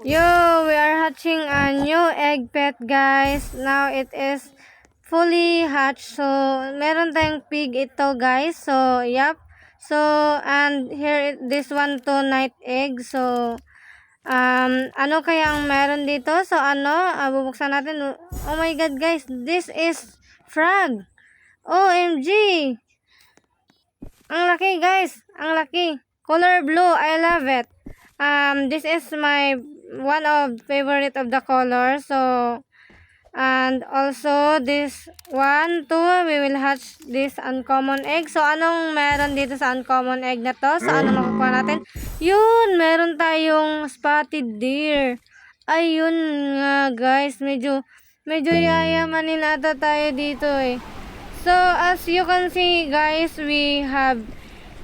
Yo, we are hatching a new egg pet, guys. Now it is fully hatched. So, meron tayong pig ito, guys. So, yep. So, and here, this one to night egg. So, ano kaya ang meron dito? So, bubuksan natin. Oh my God, guys. This is frog. OMG. Ang laki, guys. Ang laki. Color blue. I love it. This is my one of favorite of the color. So, and also this one too, we will hatch this uncommon egg. So, anong meron dito sa uncommon egg na to? So, ano makukuha natin? Yun, meron tayong spotted deer. Ayun nga, guys. Medyo yayamanin ata tayo dito eh. So, as you can see, guys, we have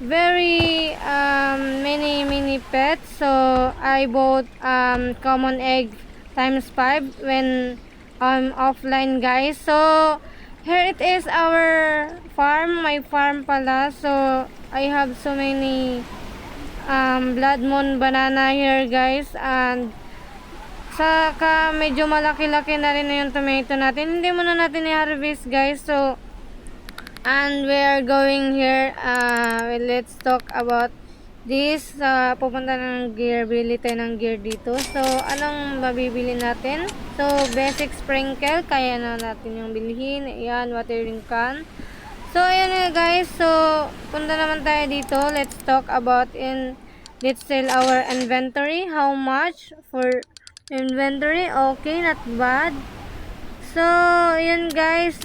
very many pets. So I bought common egg times 5 when offline, guys. So here it is, our farm, my farm pala. So I have so many blood moon banana here, guys, and saka medyo malaki-laki na rin yung tomato natin. Hindi muna natin i-harvest, guys. So and we are going here, let's talk about this. Pupunta ng gear, bili tayo ng gear dito. So anong mabibili natin? So basic sprinkle, kaya na natin yung bilhin. Ayan, watering can. So ayan nga, guys. So punta naman tayo dito. Let's talk about let's sell our inventory. How much for inventory? Okay, not bad. So, yun, guys,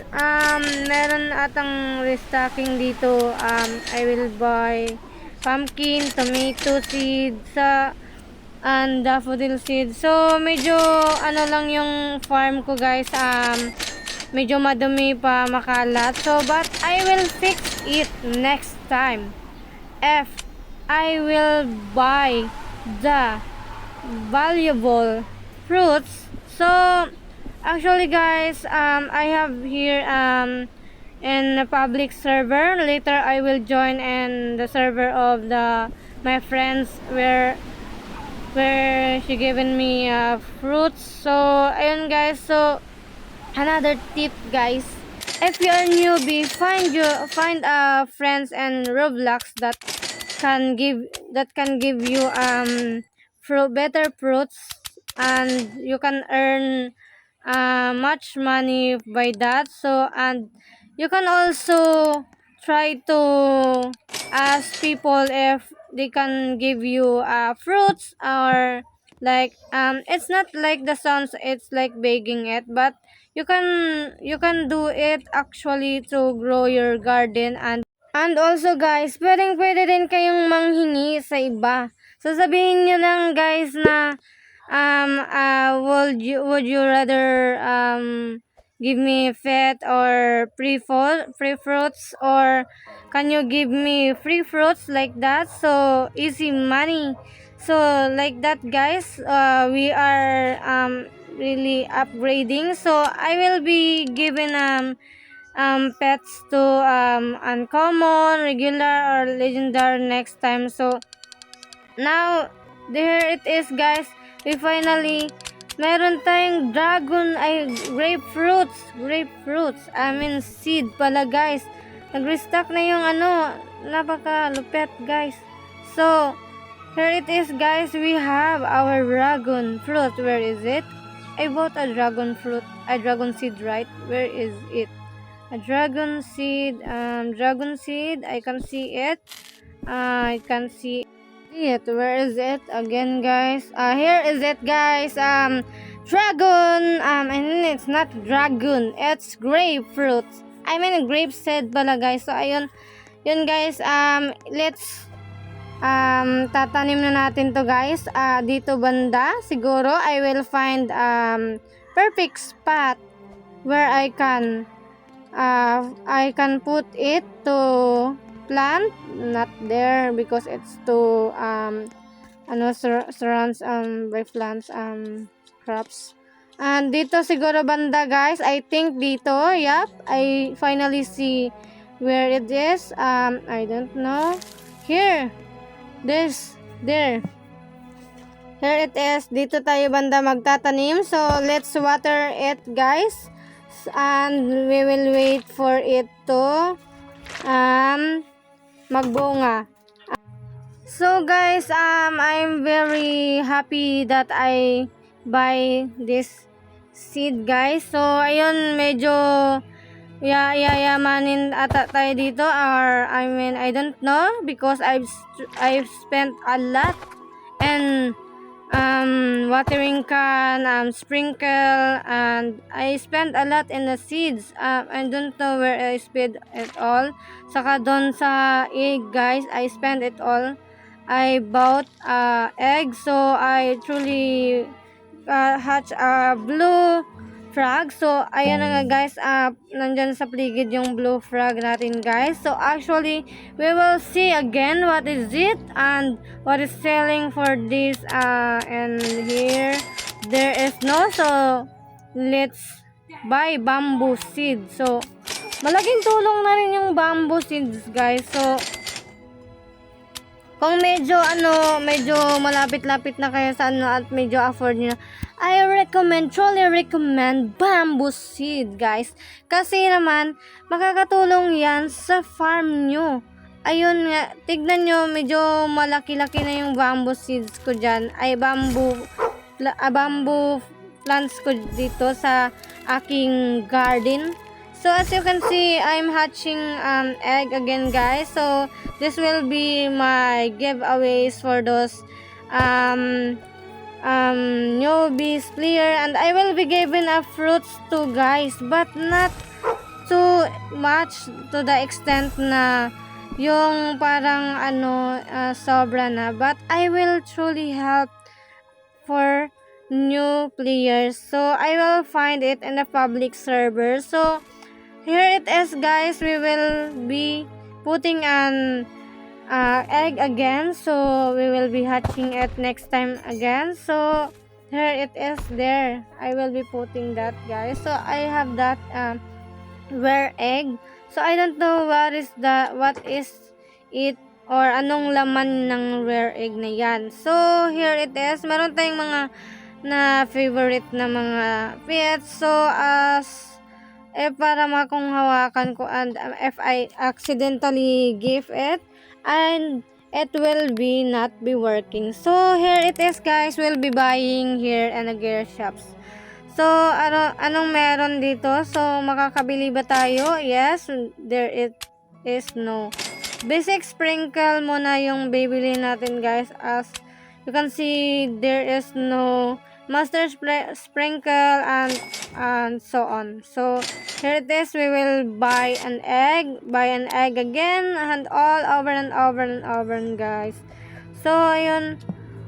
meron atang restocking dito. I will buy pumpkin, tomato seed, and daffodil seed. So, medyo, lang yung farm ko, guys. Medyo madumi pa, makalat. So, but I will fix it next time. I will buy the valuable fruits. So, actually, guys, I have here in a public server. Later I will join in the server of my friends where she given me fruits. So ayun, guys. So another tip, guys, if you are newbie, find friends and Roblox that can give you better fruits, and you can earn much money by that. So, and you can also try to ask people if they can give you fruits, or like it's not like the sounds, it's like begging it, but you can do it actually to grow your garden. And also, guys, pwede din kayong manghingi sa iba. So sabihin nyo lang, guys, na would you rather give me fat or free fruits, or can you give me free fruits, like that? So easy money. So like that, guys, we are really upgrading. So I will be giving pets to uncommon, regular, or legendary next time. So now there it is, guys. We finally meron tayong grapefruits, I mean seed pala, guys. Nag-restock na yung napaka lupet, guys. So here it is, guys. We have our dragon fruit. Where is it? I bought a dragon seed, right? Where is it? A dragon seed, I can see it. I can see it. Where is it again, guys? Here is it, guys. Dragon. It's not dragon. It's grapefruit. I mean grape seed pala, guys. So ayun, guys. Let's tatanim na natin to, guys. Dito banda siguro I will find perfect spot where I can put it to plant. Not there because it's too surrounds by plants, crops. And dito siguro banda, guys. I think dito. Yep, I finally see where it is. I don't know. Here, there. Here it is. Dito tayo banda magtatanim. So, let's water it, guys. And we will wait for it to magbunga. So, guys, I'm very happy that I buy this seed, guys. So, ayun, medyo yayamanin ata tayo dito, or I mean, I don't know, because I've spent a lot and watering can, sprinkle, and I spent a lot in the seeds. I don't know where I spent it all. Saka doon sa egg, guys, I spent it all. I bought egg, so I truly hatch a blue frog. So, ayan na nga, guys, nandyan sa paligid yung blue frog natin, guys. So, actually, we will see again what is it and what is selling for this. And here, there is no. So, let's buy bamboo seed. So, malaking tulong na rin yung bamboo seeds, guys. So, kung medyo malapit-lapit na kayo sa at medyo afford niyo, I truly recommend bamboo seed, guys. Kasi naman, makakatulong yan sa farm nyo. Ayun nga, tignan nyo, medyo malaki-laki na yung bamboo seeds ko dyan. Ay, bamboo plants ko dito sa aking garden. So, as you can see, I'm hatching egg again, guys. So, this will be my giveaways for those newbies player, and I will be giving a fruits to, guys, but not too much to the extent na yung parang sobra na, but I will truly help for new players. So, I will find it in the public server. So, here it is, guys. We will be putting an egg again. So, we will be hatching it next time again. So, here it is there. I will be putting that, guys. So, I have that rare egg. So, I don't know what is it or anong laman ng rare egg na yan. So, here it is. Meron tayong mga na favorite na mga pets. So, para makung hawakan ko, and if I accidentally give it, and it will be not be working. So, here it is, guys. We'll be buying here in the gear shops. So, anong meron dito? So, makakabili ba tayo? Yes, there it is no. Basic sprinkle muna yung bibili natin, guys. As you can see, there is no master sprinkle and so on. So, here it is. We will buy an egg again, and all over and over, guys. So, ayun.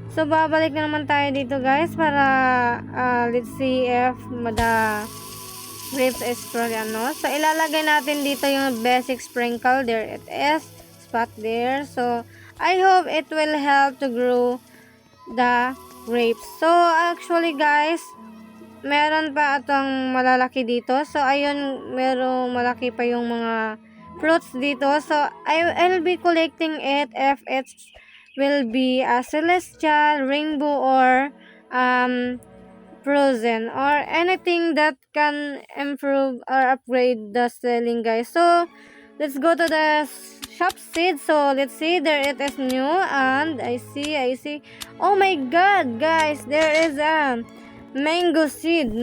So, babalik na naman tayo dito, guys, para let's see if the grapes is truly So, ilalagay natin dito yung basic sprinkle. There it is. Spot there. So, I hope it will help to grow the grapes. So, actually, guys, meron pa atong malalaki dito. So, ayun, meron malaki pa yung mga fruits dito. So, I'll be collecting it if it will be a celestial, rainbow, or frozen, or anything that can improve or upgrade the selling, guys. So, let's go to the shop seed. So, let's see. There it is new, and I see. Oh my god, guys, there is a mango seed.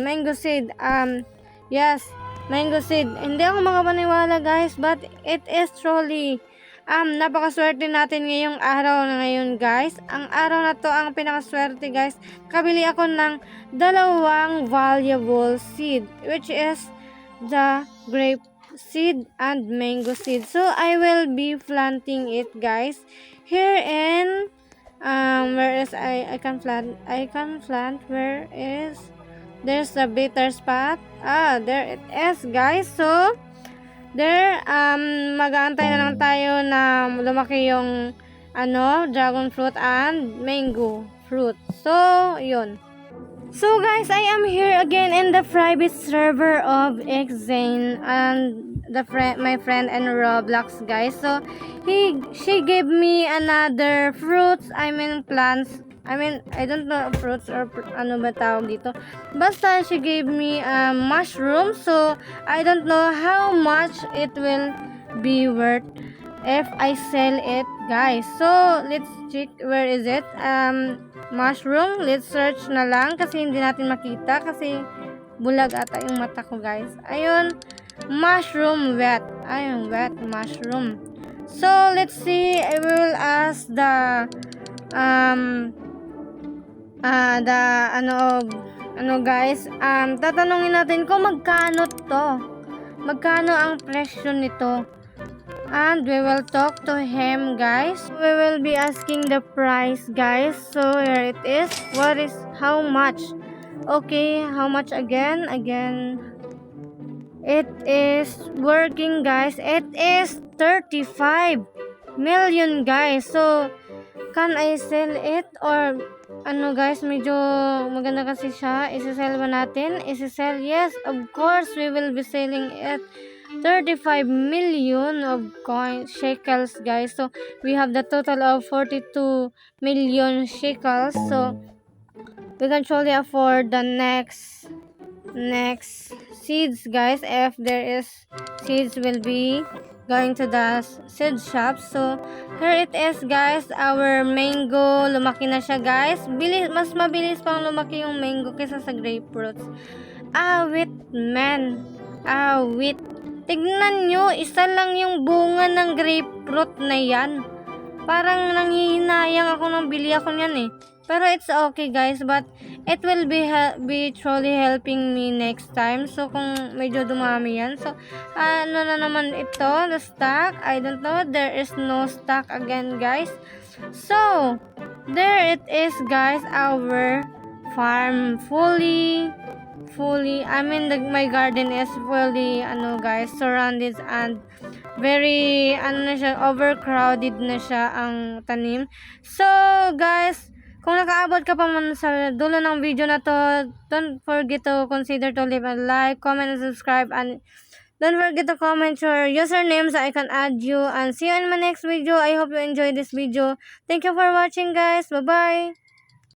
Yes, mango seed. Hindi ako makapaniwala, guys, but it is truly napakaswerte natin ngayong araw na ngayon, guys. Ang araw na to ang pinakaswerte, guys. Kabili ako ng 2 valuable seed, which is the grape seed and mango seed. So, I will be planting it, guys. Here in where is I can plant where is there's a bitter spot. There it is, guys. So, there, mag-aantay na lang tayo na lumaki yung dragon fruit and mango fruit. So, yun. So, guys, I am here again in the private server of Xzane and my friend in Roblox, guys. So, she gave me another plants I mean, I don't know fruits or ano ba tawag dito. Basta she gave me mushroom. So, I don't know how much it will be worth if I sell it, guys. So, let's check where is it. Mushroom. Let's search na lang kasi hindi natin makita kasi bulag ata yung mata ko, guys. Ayun. Mushroom wet. Ayun, wet mushroom. So, let's see. I will ask the guys, tatanungin natin kung magkano to. Magkano ang presyo nito. And we will talk to him, guys. We will be asking the price, guys. So, here it is. How much? Okay, how much again? It is working, guys. It is 35 million, guys. So, can I sell it? Or, guys, medyo maganda kasi siya. Isi-sell ba natin? Isi-sell? Yes, of course, we will be selling it. 35 million of shekels, guys. So, we have the total of 42 million shekels. So, we can surely afford the next seeds, guys. If there is seeds, will be going to the seed shop. So here it is, guys, our mango. Lumaki na siya, guys. Mas mabilis pang lumaki yung mango kaysa sa grapefruits. Awit, man. Awit. Tignan nyo, isa lang yung bunga ng grapefruit na yan. Parang nanghihinayang ako nang bili ako niyan eh. Pero it's okay, guys, but it will be truly helping me next time. So kung medyo dumami yan. So ano na naman ito, the stock. I don't know, there is no stock again, guys. So there it is, guys, our farm fully my garden is fully guys, surrounded and very na siya, overcrowded na siya ang tanim. So guys, kung nakaabot ka pa man sa dulo ng video na to, don't forget to consider to leave a like, comment, and subscribe, and don't forget to comment your username so I can add you, and see you in my next video. I hope you enjoyed this video. Thank you for watching, guys. Bye bye.